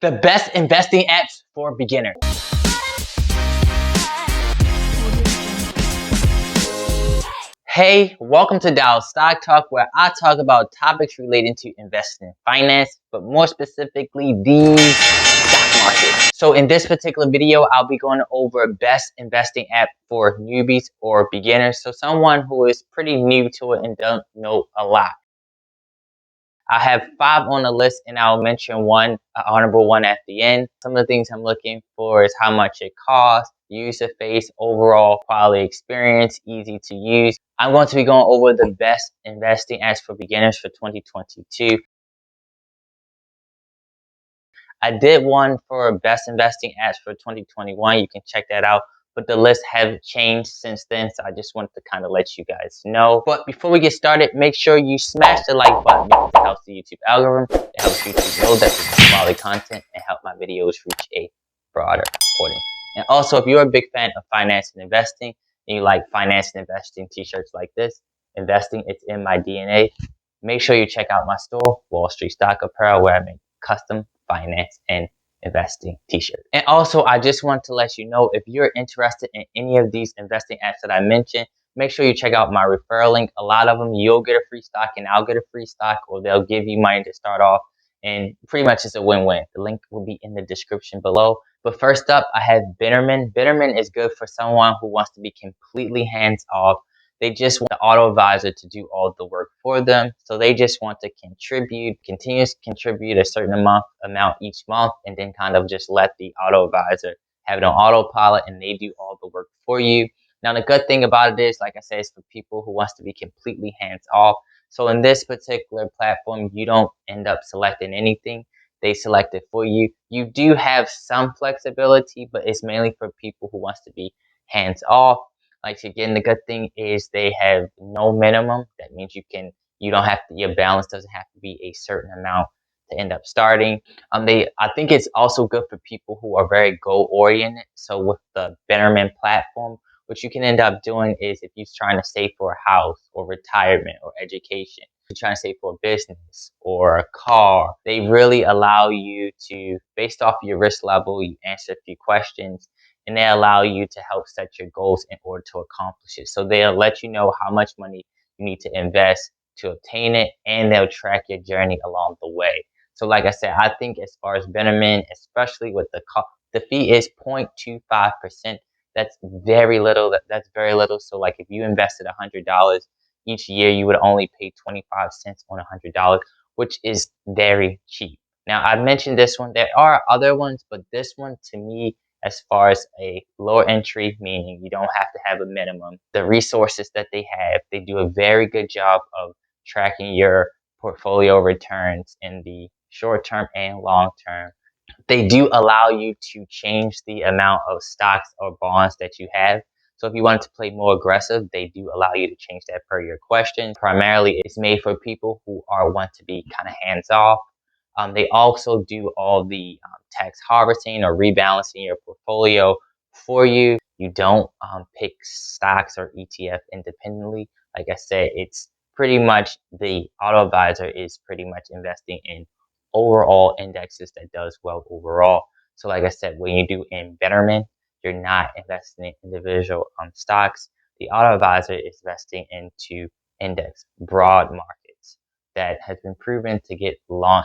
The best investing apps for beginners. Hey, welcome to Dow Stock Talk, where I talk about topics relating to investing in finance, but more specifically the stock market. So in this particular video, I'll be going over best investing app for newbies or beginners. So someone who is pretty new to it and don't know a lot. I have 5 on the list, and I'll mention one, honorable one at the end. Some of the things I'm looking for is how much it costs, user face, overall quality experience, easy to use. I'm going to be going over the best investing apps for beginners for 2022. I did one for best investing apps for 2021. You can check that out. But the list have changed since then, so I just wanted to kind of let you guys know. But before we get started, make sure you smash the like button because it helps the YouTube algorithm. It helps YouTube know that this is quality content and help my videos reach a broader audience. And also, if you're a big fan of finance and investing, and you like finance and investing t-shirts like this, investing, it's in my DNA, make sure you check out my store, Wall Street Stock Apparel, where I make custom finance and investing t-shirt. And also, I just want to let you know, if you're interested in any of these investing apps that I mentioned, make sure you check out my referral link. A lot of them, you'll get a free stock and I'll get a free stock, or they'll give you money to start off, and pretty much it's a win-win. The link will be in the description below. But first up, I have Bitterman. Bitterman is good for someone who wants to be completely hands-off. They just want the auto advisor to do all the work for them. So they just want to continuously contribute a certain amount each month, and then kind of just let the auto advisor have it on autopilot and they do all the work for you. Now, the good thing about it is, like I said, it's for people who wants to be completely hands off. So in this particular platform, you don't end up selecting anything. They select it for you. You do have some flexibility, but it's mainly for people who wants to be hands off. Like, again, the good thing is they have no minimum. That means you don't have to, your balance doesn't have to be a certain amount to end up starting. I think it's also good for people who are very goal oriented. So with the Betterment platform, what you can end up doing is, if you're trying to save for a house or retirement or education, you're trying to save for a business or a car, they really allow you to, based off your risk level, you answer a few questions, and they allow you to help set your goals in order to accomplish it. So they'll let you know how much money you need to invest to obtain it, and they'll track your journey along the way. So like I said, I think as far as Betterment, especially with the fee is 0.25%. That's very little. That's very little. So like, if you invested $100 each year, you would only pay 25 cents on $100, which is very cheap. Now, I mentioned this one. There are other ones, but this one, to me, as far as a lower entry, meaning you don't have to have a minimum, the resources that they have, they do a very good job of tracking your portfolio returns in the short term and long term. They do allow you to change the amount of stocks or bonds that you have. So if you want to play more aggressive, they do allow you to change that per your question. Primarily, it's made for people who want to be kind of hands off. They also do all the tax harvesting or rebalancing your portfolio for you. You don't pick stocks or ETF independently. Like I said, it's pretty much, the auto advisor is pretty much investing in overall indexes that does well overall. So like I said, when you do in Betterment, you're not investing in individual stocks. The auto advisor is investing into index broad markets that has been proven to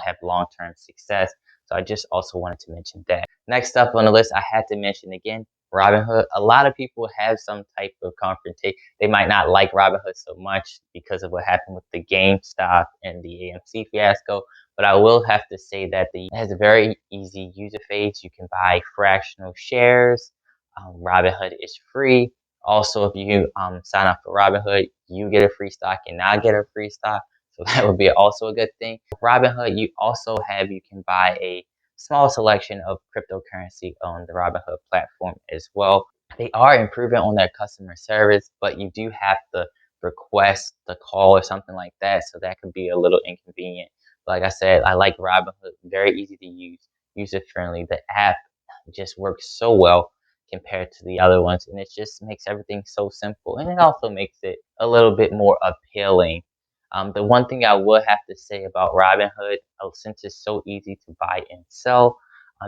have long-term success. So I just also wanted to mention that. Next up on the list, I had to mention again, Robinhood. A lot of people have some type of confrontation. They might not like Robinhood so much because of what happened with the GameStop and the AMC fiasco, but I will have to say that it has a very easy user face. You can buy fractional shares. Robinhood is free. Also, if you sign up for Robinhood, you get a free stock and I get a free stock. So that would be also a good thing. With Robinhood, you can buy a small selection of cryptocurrency on the Robinhood platform as well. They are improving on their customer service, but you do have to request the call or something like that. So that could be a little inconvenient. Like I said, I like Robinhood. Very easy to use, user friendly. The app just works so well compared to the other ones, and it just makes everything so simple, and it also makes it a little bit more appealing. The one thing I would have to say about Robinhood, since it's so easy to buy and sell,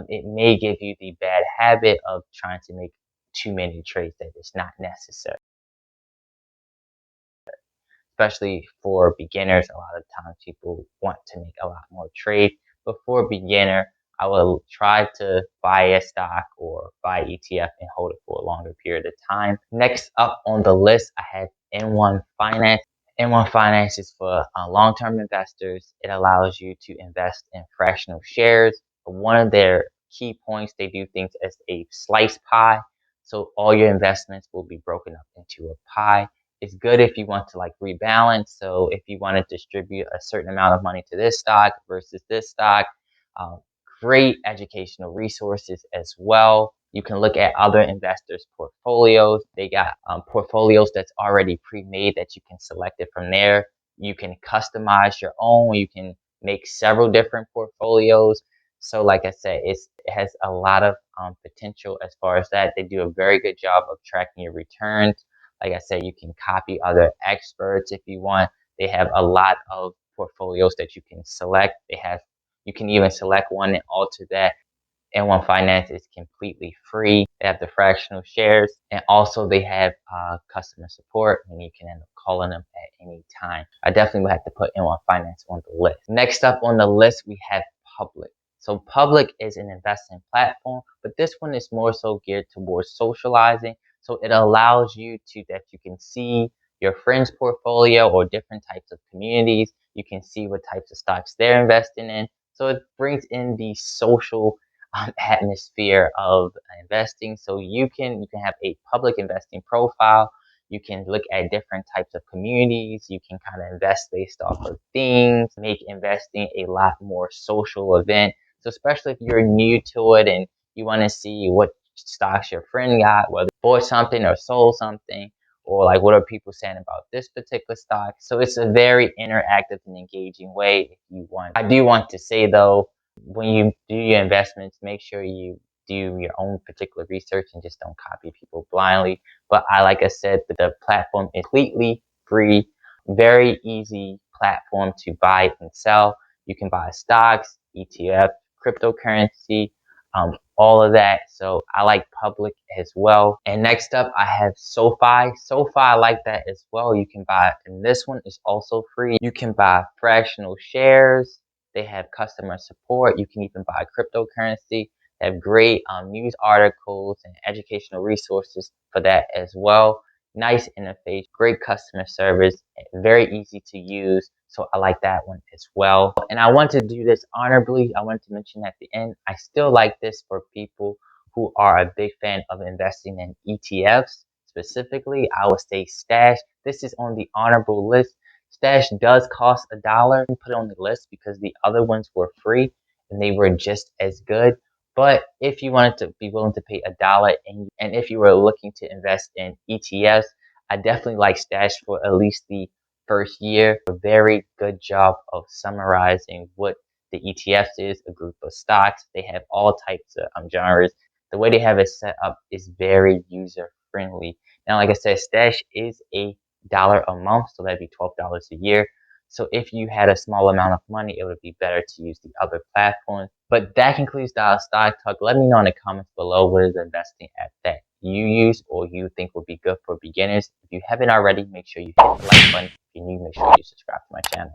it may give you the bad habit of trying to make too many trades that is not necessary. Especially for beginners, a lot of times people want to make a lot more trade. But for a beginner, I will try to buy a stock or buy ETF and hold it for a longer period of time. Next up on the list, I have N1 Finance. N1 Finance is for long-term investors. It allows you to invest in fractional shares. One of their key points, they do things as a slice pie. So all your investments will be broken up into a pie. It's good if you want to like rebalance. So if you want to distribute a certain amount of money to this stock versus this stock, um, great educational resources as well. You can look at other investors' portfolios. They got portfolios that's already pre-made that you can select it from there. You can customize your own. You can make several different portfolios. So like I said, it has a lot of potential as far as that. They do a very good job of tracking your returns. Like I said, you can copy other experts if you want. They have a lot of portfolios that you can select. You can even select one and alter that. N1 Finance is completely free. They have the fractional shares, and also they have customer support, and you can end up calling them at any time. I definitely would have to put N1 Finance on the list. Next up on the list, we have Public. So Public is an investing platform, but this one is more so geared towards socializing. So it allows you that you can see your friends' portfolio or different types of communities. You can see what types of stocks they're investing in. So it brings in the social atmosphere of investing. So you can have a public investing profile. You can look at different types of communities. You can kind of invest based off of things, make investing a lot more social event. So especially if you're new to it and you want to see what stocks your friend got, whether bought something or sold something, or like what are people saying about this particular stock. So it's a very interactive and engaging way if you want. I do want to say though, when you do your investments, make sure you do your own particular research and just don't copy people blindly. But like I said, the platform is completely free, very easy platform to buy and sell. You can buy stocks, ETF, cryptocurrency, all of that. So I like Public as well. And next up, I have SoFi. SoFi, I like that as well. You can buy, and this one is also free. You can buy fractional shares. They have customer support. You can even buy cryptocurrency. They have great news articles and educational resources for that as well. Nice interface, great customer service, very easy to use. So I like that one as well. And I want to do this honorably. I wanted to mention at the end, I still like this for people who are a big fan of investing in ETFs. Specifically, I would say Stash. This is on the honorable list. Stash does cost $1. Put it on the list because the other ones were free and they were just as good. But if you wanted to be willing to pay $1 and if you were looking to invest in ETFs, I definitely like Stash for at least the first year. A very good job of summarizing what the ETFs is, a group of stocks. They have all types of genres. The way they have it set up is very user friendly. Now, like I said, Stash is $1 a month, so that'd be $12 a year. So if you had a small amount of money, it would be better to use the other platforms. But that concludes the stock talk. Let me know in the comments below what is the investing app that you use or you think would be good for beginners. If you haven't already, make sure you hit the like button. If you're new, make sure you subscribe to my channel.